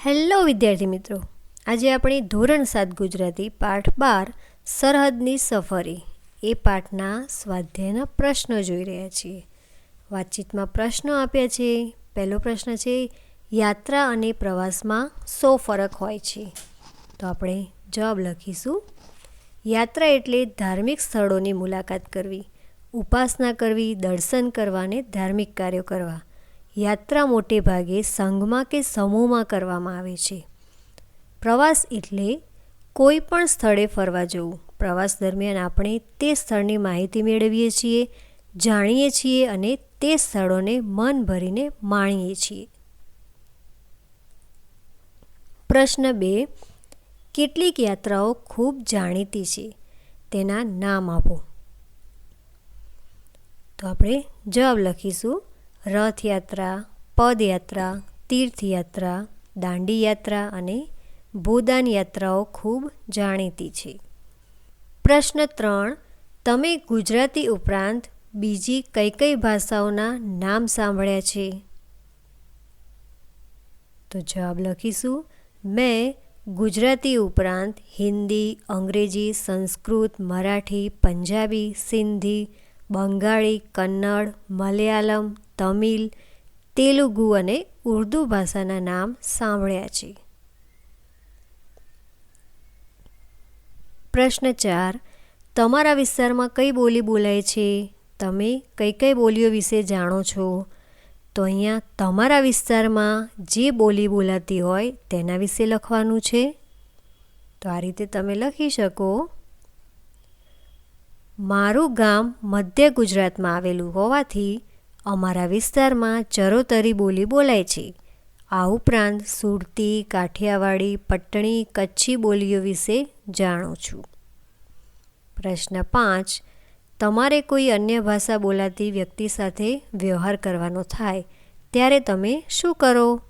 Hello વિદ્યાર્થી મિત્રો, આજે આપણે ધોરણ 7 ગુજરાતી પાઠ 12 સરહદની સફરી એ પાઠના સ્વાધ્યાયના પ્રશ્નો જોઈ રહ્યા છીએ. વાતચીતમાં પ્રશ્નો આપ્યા છે. પહેલો પ્રશ્ન છે, યાત્રા અને પ્રવાસમાં શો ફરક હોય છે? તો આપણે જવાબ લખીશું. યાત્રા એટલે ધાર્મિક સ્થળોની મુલાકાત કરવી, ઉપાસના કરવી, દર્શન કરવા અને ધાર્મિક કાર્યો કરવા. યાત્રા મોટે ભાગે સંઘમાં કે સમૂહમાં કરવામાં આવે છે. પ્રવાસ એટલે કોઈ પણ સ્થળે ફરવા જવું. પ્રવાસ દરમિયાન આપણે તે સ્થળની માહિતી મેળવીએ છીએ, જાણીએ છીએ અને તે સ્થળોને મન ભરીને માણીએ છીએ. પ્રશ્ન 2, કેટલીક યાત્રાઓ ખૂબ જાણીતી છે, તેના નામ આપો. તો આપણે જવાબ લખીશું. રથયાત્રા, પદયાત્રા, તીર્થયાત્રા, દાંડી યાત્રા અને ભૂદાન યાત્રાઓ ખૂબ જાણીતી છે. પ્રશ્ન 3, તમે ગુજરાતી ઉપરાંત બીજી કઈ કઈ ભાષાઓના નામ સાંભળ્યા છે? તો જવાબ લખીશું. મેં ગુજરાતી ઉપરાંત હિન્દી, અંગ્રેજી, સંસ્કૃત, મરાઠી, પંજાબી, સિંધી, બંગાળી, કન્નડ, મલયાલમ, તમિલ, તેલુગુ અને ઉર્દુ ભાષાના નામ સાંભળ્યા છે. પ્રશ્ન 4, તમારા વિસ્તારમાં કઈ બોલી બોલાય છે? તમે કઈ કઈ બોલીઓ વિશે જાણો છો? તો અહીંયા તમારા વિસ્તારમાં જે બોલી બોલાતી હોય તેના વિશે લખવાનું છે. તો આ રીતે તમે લખી શકો. મારું ગામ મધ્ય ગુજરાતમાં આવેલું હોવાથી અમારા વિસ્તારમાં ચરોતરી બોલી બોલાય છે. આ ઉપરાંત સુરતી, કાઠિયાવાડી, પટણી, કચ્છી બોલીઓ વિશે જાણું છું. પ્રશ્ન 5, તમારે કોઈ અન્ય ભાષા બોલાતી વ્યક્તિ સાથે વ્યવહાર કરવાનો થાય ત્યારે તમે શું કરો?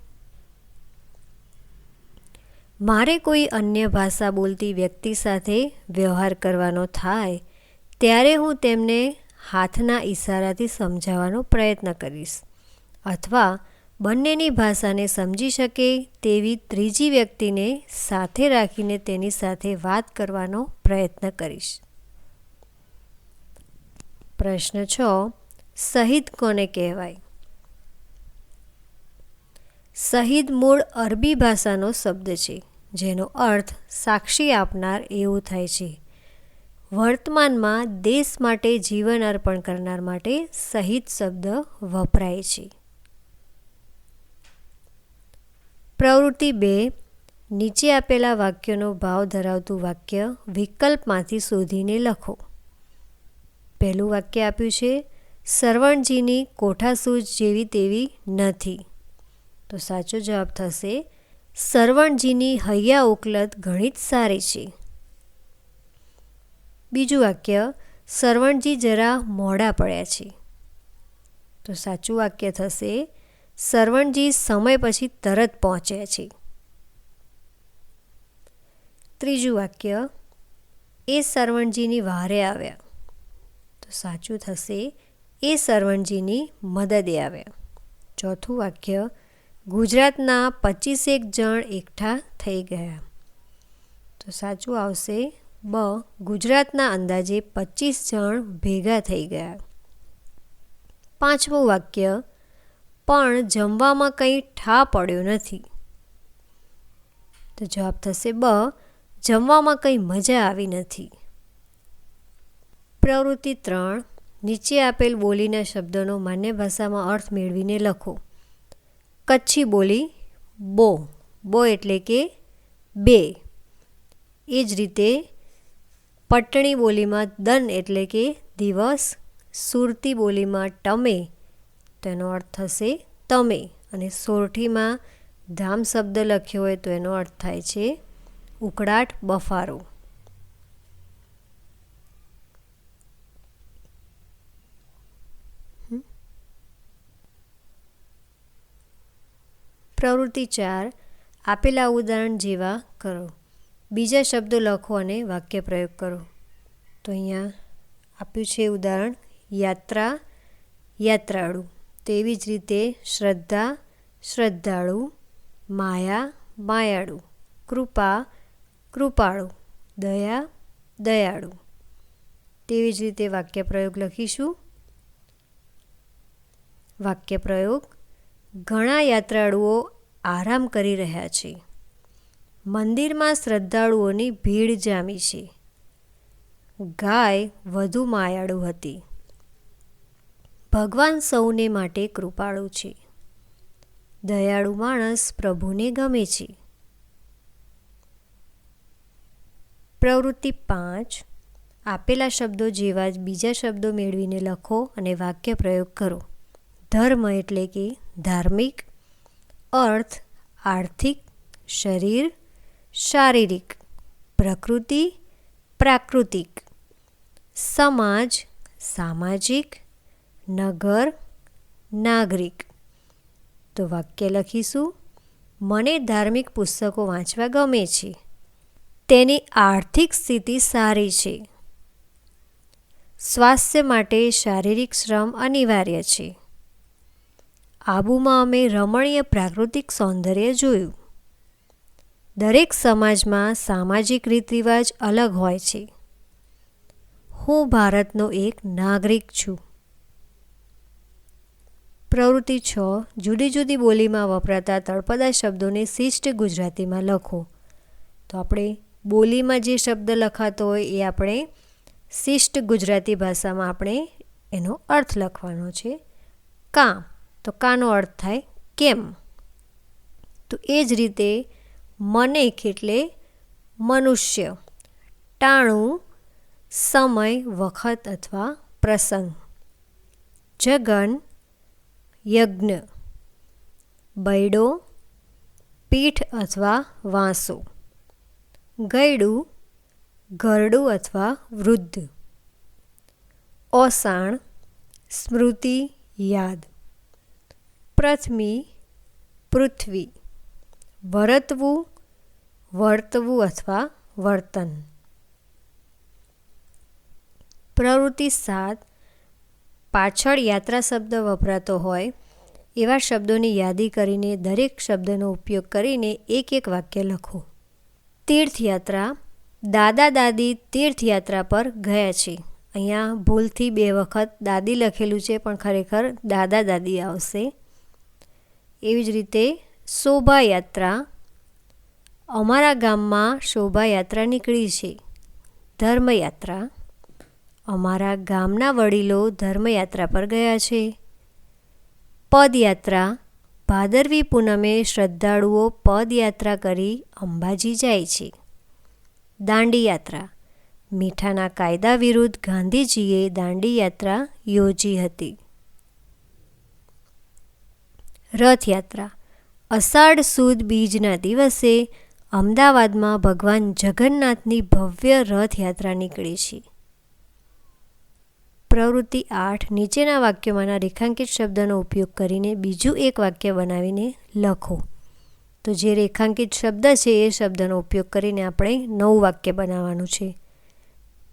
મારે કોઈ અન્ય ભાષા બોલતી વ્યક્તિ સાથે વ્યવહાર કરવાનો થાય ત્યારે હું તેમને હાથના ઈશારાથી સમજાવવાનો પ્રયત્ન કરીશ અથવા બંનેની ભાષાને સમજી શકે તેવી ત્રીજી વ્યક્તિને સાથે રાખીને તેની સાથે વાત કરવાનો પ્રયત્ન કરીશ. પ્રશ્ન 6, શહીદ કોને કહેવાય? શહીદ મૂળ અરબી ભાષાનો શબ્દ છે, જેનો અર્થ સાક્ષી આપનાર એવું થાય છે. વર્તમાનમાં દેશ માટે જીવન અર્પણ કરનાર માટે શહીદ શબ્દ વપરાય છે. પ્રવૃત્તિ 2, નીચે આપેલા વાક્યનો ભાવ ધરાવતું વાક્ય વિકલ્પમાંથી શોધીને લખો. પહેલું વાક્ય આપ્યું છે, સરવણજીની કોઠાસૂઝ જેવી તેવી નથી. તો સાચો જવાબ થશે, સરવણજીની હૈયા ઉકલત ઘણી જ સારી છે. બીજું વાક્ય, સરવણજી જરા મોડા પડ્યા છે. તો સાચું વાક્ય થશે, સરવણજી સમય પછી તરત પહોંચ્યા છે. ત્રીજું વાક્ય, એ સરવણજીની વારે આવ્યા. તો સાચું થશે, એ સરવણજીની મદદે આવ્યા. ચોથું વાક્ય, ગુજરાતના 25 જણ એકઠા થઈ ગયા. તો સાચું આવશે, બ, ગુજરાતના અંદાજે 25 જણ ભેગા થઈ ગયા. પાંચમું વાક્ય, પણ જમવામાં કંઈ ઠા પડ્યો નથી. તો જવાબ થશે બ, જમવામાં કંઈ મજા આવી નથી. પ્રવૃત્તિ 3, નીચે આપેલ બોલીના શબ્દોનો માન્ય ભાષામાં અર્થ મેળવીને લખો. કચ્છી બોલી બો, બો એટલે કે બે. એ જ રીતે પટણી બોલીમાં દન એટલે કે દિવસ, સુરતી બોલીમાં ટમે તેનો અર્થ થશે તમે, અને સોરઠીમાં ધામ શબ્દ લખ્યો હોય તો એનો અર્થ થાય છે ઉકળાટ, બફારો. પ્રવૃત્તિ 4, આપેલા ઉદાહરણ જેવા કરો. બીજા શબ્દો લખો અને વાક્ય પ્રયોગ કરો. તો અહીંયા આપ્યું છે ઉદાહરણ, યાત્રા, યાત્રાળુ. તેવી જ રીતે શ્રદ્ધા, શ્રદ્ધાળુ, માયા, માયાળુ, કૃપા કૃપાળુ, દયા દયાળુ. તેવી જ રીતે વાક્યપ્રયોગ લખીશું. વાક્યપ્રયોગ: ઘણા યાત્રાળુઓ આરામ કરી રહ્યા છે. મંદિરમાં શ્રદ્ધાળુઓની ભીડ જામી છે. ગાય વધુ માયાળુ હતી. ભગવાન સૌને માટે કૃપાળુ છે. દયાળુ માણસ પ્રભુને ગમે છે. પ્રવૃત્તિ 5. આપેલા શબ્દો જેવા જ બીજા શબ્દો મેળવીને લખો અને વાક્ય પ્રયોગ કરો. ધર્મ એટલે કે ધાર્મિક, અર્થ આર્થિક, શરીર શારીરિક, પ્રકૃતિ પ્રાકૃતિક, સમાજ સામાજિક, નગર નાગરિક. તો વાક્ય લખીશું. મને ધાર્મિક પુસ્તકો વાંચવા ગમે છે. તેની આર્થિક સ્થિતિ સારી છે. સ્વાસ્થ્ય માટે શારીરિક શ્રમ અનિવાર્ય છે. આબુમાં અમે રમણીય પ્રાકૃતિક સૌંદર્ય જોયું. દરેક સમાજમાં સામાજિક રીતરિવાજ અલગ હોય છે. હું ભારતનો એક નાગરિક છું. પ્રવૃત્તિ 6. જુદી જુદી બોલીમાં વપરાતા તળપદા શબ્દોને શિષ્ટ ગુજરાતીમાં લખો. તો આપણે બોલીમાં જે શબ્દ લખાતો હોય એ આપણે શિષ્ટ ગુજરાતી ભાષામાં આપણે એનો અર્થ લખવાનો છે. કાં, તો કાંનો અર્થ થાય કેમ. તો એ જ રીતે મનેક એટલે મનુષ્ય, ટાણું સમય વખત અથવા પ્રસંગ, જગન યજ્ઞ, બૈડો પીઠ અથવા વાંસો, ગયડું ઘરડું અથવા વૃદ્ધ, ઓસાણ સ્મૃતિ યાદ, પ્રથમી પૃથ્વી, વરતવું વર્તવું અથવા વર્તન. પ્રવૃત્તિ 7. પાછળ યાત્રા શબ્દ વપરાતો હોય એવા શબ્દોની યાદી કરીને દરેક શબ્દનો ઉપયોગ કરીને એક એક વાક્ય લખો. તીર્થયાત્રા: દાદા દાદી તીર્થયાત્રા પર ગયા છે. અહીંયા ભૂલથી 2 વખત દાદી લખેલું છે પણ ખરેખર દાદા દાદી આવશે. એવી જ રીતે શોભાયાત્રા: અમારા ગામમાં શોભાયાત્રા નીકળી છે. ધર્મયાત્રા: અમારા ગામના વડીલો ધર્મયાત્રા પર ગયા છે. પદયાત્રા: ભાદરવી પૂનમે શ્રદ્ધાળુઓ પદયાત્રા કરી અંબાજી જાય છે. દાંડીયાત્રા: મીઠાના કાયદા વિરુદ્ધ ગાંધીજીએ દાંડીયાત્રા યોજી હતી. રથયાત્રા: અષાઢ સુદ બીજના દિવસે અમદાવાદમાં ભગવાન જગન્નાથની ભવ્ય રથયાત્રા નીકળી છે. પ્રવૃત્તિ 8. નીચેના વાક્યોમાંના રેખાંકિત શબ્દનો ઉપયોગ કરીને બીજું એક વાક્ય બનાવીને લખો. તો જે રેખાંકિત શબ્દ છે એ શબ્દનો ઉપયોગ કરીને આપણે નવું વાક્ય બનાવવાનું છે.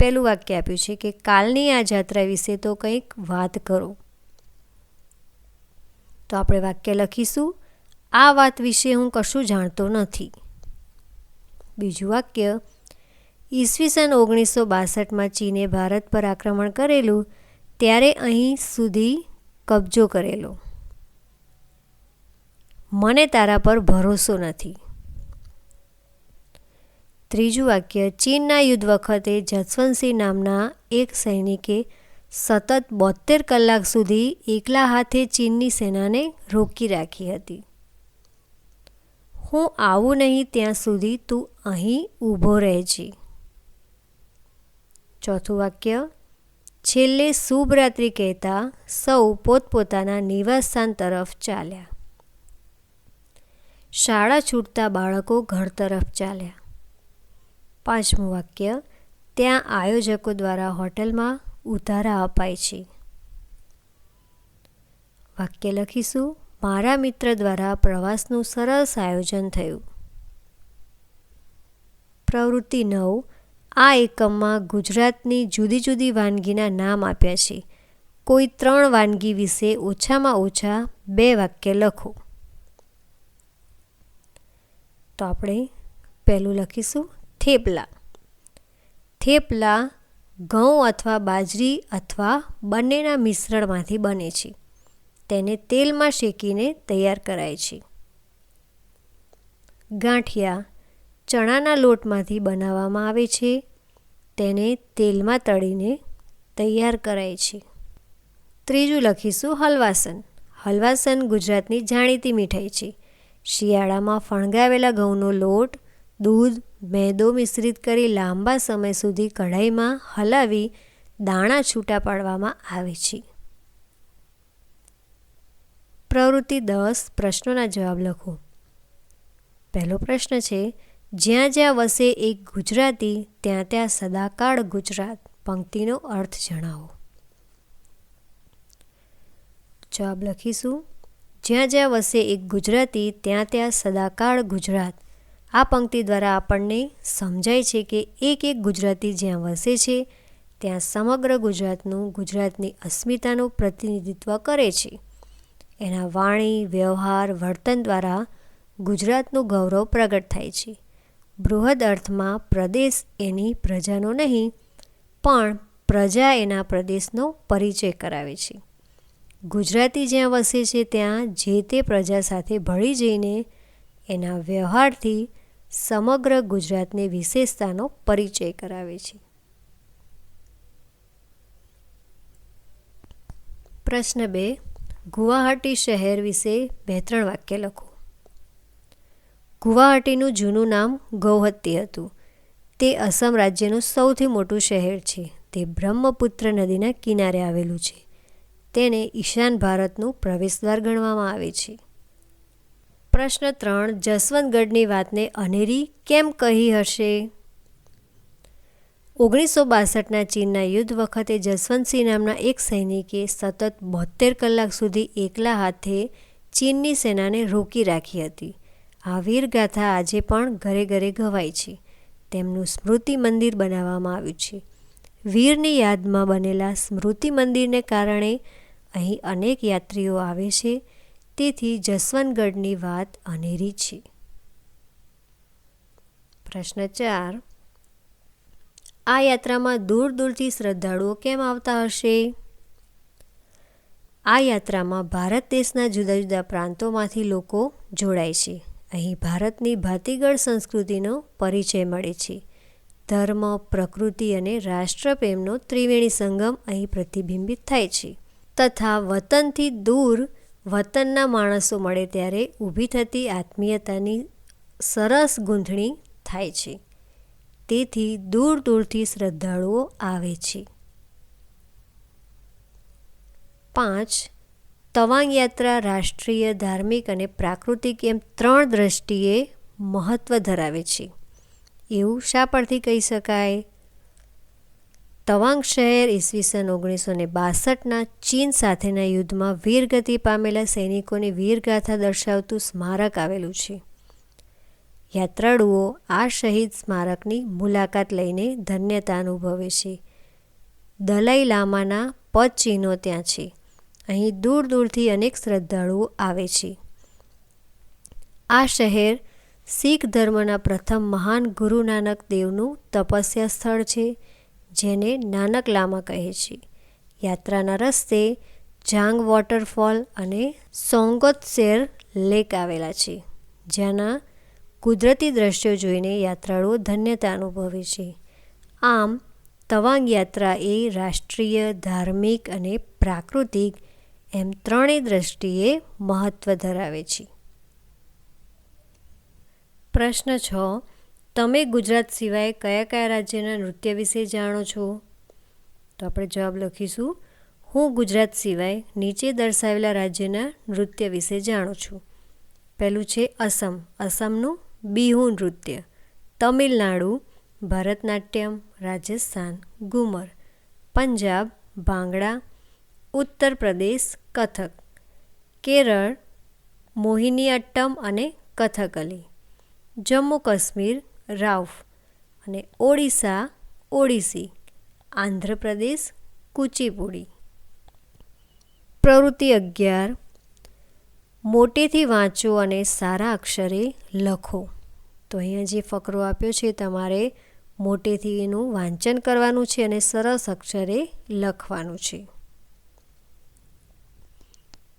પહેલું વાક્ય આપ્યું છે કે કાલની આ જાત્રા વિશે તો કંઈક વાત કરો. તો આપણે વાક્ય લખીશું. આ વાત વિશે હું કશું જાણતો નથી. બીજું વાક્ય: ઈસવીસન 1962માં ચીને ભારત પર આક્રમણ કરેલું ત્યારે અહીં સુધી કબજો કરેલો. મને તારા પર ભરોસો નથી. ત્રીજું વાક્ય: ચીનના યુદ્ધ વખતે જસવંતસિંહ નામના એક સૈનિકે સતત 72 કલાક સુધી એકલા હાથે ચીનની સેનાને રોકી રાખી હતી. હું આવું નહીં ત્યાં સુધી તું અહીં ઊભો રહેજે. ચોથું વાક્ય: છેલ્લે શુભરાત્રિ કહેતા સૌ પોતપોતાના નિવાસસ્થાન તરફ ચાલ્યા. શાળા છૂટતા બાળકો ઘર તરફ ચાલ્યા. પાંચમું વાક્ય: ત્યાં આયોજકો દ્વારા હોટલમાં ઉધારા અપાય છે. વાક્ય લખીશું. મારા મિત્ર દ્વારા પ્રવાસનું સરસ આયોજન થયું. પ્રવૃત્તિ 9. આ એકમમાં ગુજરાતની જુદી જુદી વાનગીના નામ આપ્યા છે. કોઈ 3 વાનગી વિશે ઓછામાં ઓછા 2 વાક્ય લખો. તો આપણે પહેલું લખીશું થેપલા. થેપલા ઘઉં અથવા બાજરી અથવા બંનેના મિશ્રણમાંથી બને છે. તેને તેલમાં શેકીને તૈયાર કરાય છે. ગાંઠિયા ચણાના લોટમાંથી બનાવવામાં આવે છે. તેને તેલમાં તળીને તૈયાર કરાય છે. ત્રીજું લખીશું હલવાસન. હલવાસન ગુજરાતની જાણીતી મીઠાઈ છે. શિયાળામાં ફણગાવેલા ઘઉંનો લોટ, દૂધ, મેદો મિશ્રિત કરી લાંબા સમય સુધી કઢાઈમાં હલાવી દાણા છૂટા પાડવામાં આવે છે. પ્રવૃત્તિ 10 પ્રશ્નોના જવાબ લખો. પહેલો પ્રશ્ન છે, જ્યાં જ્યાં વસે એક ગુજરાતી ત્યાં ત્યાં સદાકાળ ગુજરાત. પંક્તિનો અર્થ જણાવો. જવાબ લખીશું, જ્યાં જ્યાં વસે એક ગુજરાતી ત્યાં ત્યાં સદાકાળ ગુજરાત. આ પંક્તિ દ્વારા આપણને સમજાય છે કે એક ગુજરાતી જ્યાં વસે છે ત્યાં સમગ્ર ગુજરાતની અસ્મિતાનું પ્રતિનિધિત્વ કરે છે. એના વાણી, વ્યવહાર, વર્તન દ્વારા ગુજરાતનું ગૌરવ પ્રગટ થાય છે. બૃહદ અર્થમાં પ્રદેશ એની પ્રજાનો નહીં, પણ પ્રજા એના પ્રદેશનો પરિચય કરાવે છે. ગુજરાતી જ્યાં વસે છે ત્યાં જે તે પ્રજા સાથે ભળી જઈને એના વ્યવહારથી સમગ્ર ગુજરાતની વિશેષતાનો પરિચય કરાવે છે. પ્રશ્ન 2, ગુવાહાટી શહેર વિશે 2-3 વાક્ય લખો. ગુવાહાટીનું જૂનું નામ ગૌહત્તી હતું. તે અસમ રાજ્યનું સૌથી મોટું શહેર છે. તે બ્રહ્મપુત્ર નદીના કિનારે આવેલું છે. તેને ઈશાન ભારતનું પ્રવેશદ્વાર ગણવામાં આવે છે. પ્રશ્ન 3, જસવંતગઢની વાતને અનેરી કેમ કહી હશે? 1962ના ચીનના યુદ્ધ વખતે જસવંતસિંહ નામના એક સૈનિકે સતત 72 કલાક સુધી એકલા હાથે ચીનની સેનાને રોકી રાખી હતી. આ વીરગાથા આજે પણ ઘરે ઘરે ગવાય છે. તેમનું સ્મૃતિ મંદિર બનાવવામાં આવ્યું છે. વીરની યાદમાં બનેલા સ્મૃતિ મંદિરને કારણે અહીં અનેક યાત્રીઓ આવે છે. તેથી જસવંતગઢની વાત અનેરી છે. પ્રશ્ન 4, આ યાત્રામાં દૂર દૂરથી શ્રદ્ધાળુઓ કેમ આવતા હશે? આ યાત્રામાં ભારત દેશના જુદા જુદા પ્રાંતોમાંથી લોકો જોડાય છે. અહીં ભારતની ભાતીગળ સંસ્કૃતિનો પરિચય મળે છે. ધર્મ, પ્રકૃતિ અને રાષ્ટ્રપ્રેમનો ત્રિવેણી સંગમ અહીં પ્રતિબિંબિત થાય છે. તથા વતનથી દૂર વતનના માણસો મળે ત્યારે ઊભી થતી આત્મીયતાની સરસ ગૂંથણી થાય છે. તેથી દૂર દૂરથી શ્રદ્ધાળુઓ આવે છે. 5, તવાંગ યાત્રા રાષ્ટ્રીય, ધાર્મિક અને પ્રાકૃતિક એમ 3 દ્રષ્ટિએ મહત્ત્વ ધરાવે છે. એવું શા પરથી કહી શકાય? તવાંગ શહેર ઈસવીસન 1962ના ચીન સાથેના યુદ્ધમાં વીરગતિ પામેલા સૈનિકોની વીરગાથા દર્શાવતું સ્મારક આવેલું છે. યાત્રાળુઓ આ શહીદ સ્મારકની મુલાકાત લઈને ધન્યતા અનુભવે છે. દલાઈ લામાના પદચિહ્નો ત્યાં છે. અહીં દૂર દૂરથી અનેક શ્રદ્ધાળુઓ આવે છે. આ શહેર શીખ ધર્મના પ્રથમ મહાન ગુરુ નાનક દેવનું તપસ્યા સ્થળ છે, જેને નાનક લામા કહે છે. યાત્રાના રસ્તે જાંગ વોટરફોલ અને સોંગોત્સેર લેક આવેલા છે, જ્યાંના કુદરતી દ્રશ્યો જોઈને યાત્રાળુઓ ધન્યતા અનુભવે છે. આમ તવાંગ યાત્રા એ રાષ્ટ્રીય, ધાર્મિક અને પ્રાકૃતિક એમ 3 દ્રષ્ટિએ મહત્ત્વ ધરાવે છે. પ્રશ્ન 6, તમે ગુજરાત સિવાય કયા કયા રાજ્યના નૃત્ય વિશે જાણો છો? તો આપણે જવાબ લખીશું, હું ગુજરાત સિવાય નીચે દર્શાવેલા રાજ્યના નૃત્ય વિશે જાણું છું. પહેલું છે અસમ. અસમનું બિહુ નૃત્ય. તમિલનાડુ ભરતનાટ્યમ, રાજસ્થાન ઘુમર, પંજાબ ભાંગડા, ઉત્તર પ્રદેશ કથક, કેરળ મોહિનીઅટ્ટમ અને કથકલી, જમ્મુ કાશ્મીર રાઉફ અને ઓડિશા ઓડિસી, આંધ્રપ્રદેશ કુચીપુડી. પ્રવૃત્તિ 11, મોટેથી વાંચો અને સારા અક્ષરે લખો. તો અહીંયા જે ફકરો આપ્યો છે તમારે મોટેથી એનું વાંચન કરવાનું છે અને સરસ અક્ષરે લખવાનું છે.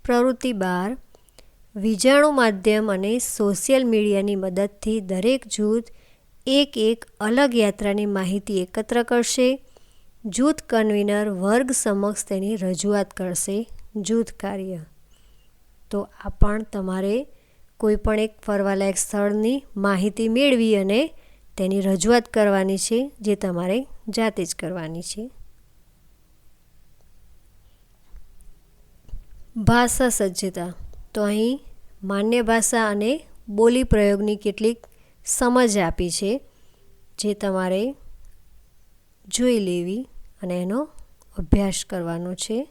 પ્રવૃત્તિ 12. વિજાણુ માધ્યમ અને સોશિયલ મીડિયાની મદદથી દરેક જૂથ એક અલગ યાત્રાની માહિતી એકત્ર કરશે. જૂથ કન્વીનર વર્ગ સમક્ષ તેની રજૂઆત કરશે. જૂથ કાર્ય. તો આ પણ તમારે કોઈ પણ એક ફરવાલાયક સ્થળની માહિતી મેળવી અને તેની રજૂઆત કરવાની છે, જે તમારે જાતે જ કરવાની છે. ભાષા સજ્જતા. તો અહીં માન્ય ભાષા અને બોલી પ્રયોગની કેટલીક સમજ આપી છે, જે તમારે જોઈ લેવી અને એનો અભ્યાસ કરવાનો છે.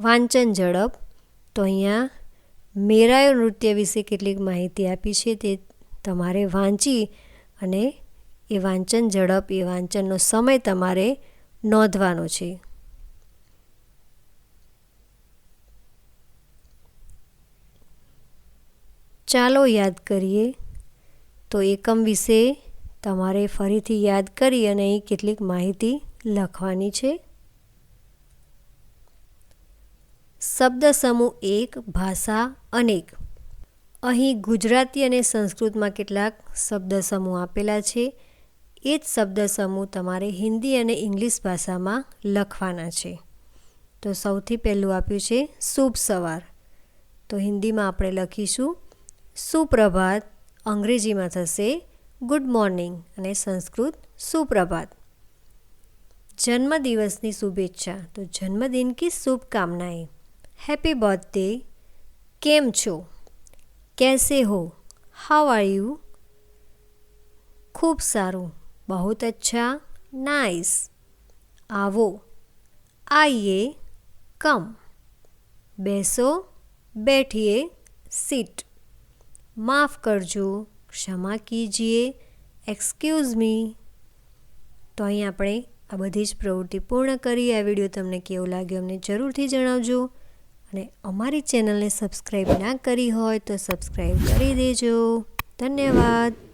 વાંચન ઝડપ. તો અહીંયા મેરાયો નૃત્ય વિશે કેટલીક માહિતી આપી છે, તે તમારે વાંચી અને એ વાંચન ઝડપ, એ વાંચનનો સમય તમારે નોંધવાનો છે. ચાલો યાદ કરીએ. તો એકમ વિશે તમારે ફરીથી યાદ કરી અને અહીં કેટલીક માહિતી લખવાની છે. શબ્દ સમૂહ 1 ભાષા અનેક. અહીં ગુજરાતી અને સંસ્કૃતમાં કેટલાક શબ્દ સમૂહ આપેલા છે. એ જ શબ્દ સમૂહ તમારે હિન્દી અને ઇંગ્લિશ ભાષામાં લખવાના છે. તો સૌથી પહેલું આપ્યું છે શુભ સવાર. તો હિન્દીમાં આપણે લખીશું સુપ્રભાત, અંગ્રેજીમાં થશે ગુડ મોર્નિંગ અને સંસ્કૃત સુપ્રભાત. જન્મદિવસની શુભેચ્છા. તો જન્મદિન કી શુભકામનાएं. Happy birthday. કેમ છો? कैसे हो? How are you? खूब साરું. बहुत अच्छा. नाइस. आओ. आइए. कम. બેસો. बैठिए. सिट. माफ़ करजो. क्षमा कीजिए. Excuse me. તો અહીં આપણે આ બધી જ પ્રવૃત્તિ પૂર્ણ કરી. આ વિડીયો તમને કેવો લાગ્યો અમને જરૂરથી જણાવજો. અને અમારી ચેનલને સબસ્ક્રાઈબ ના કરી હોય તો સબસ્ક્રાઈબ કરી દેજો. ધન્યવાદ.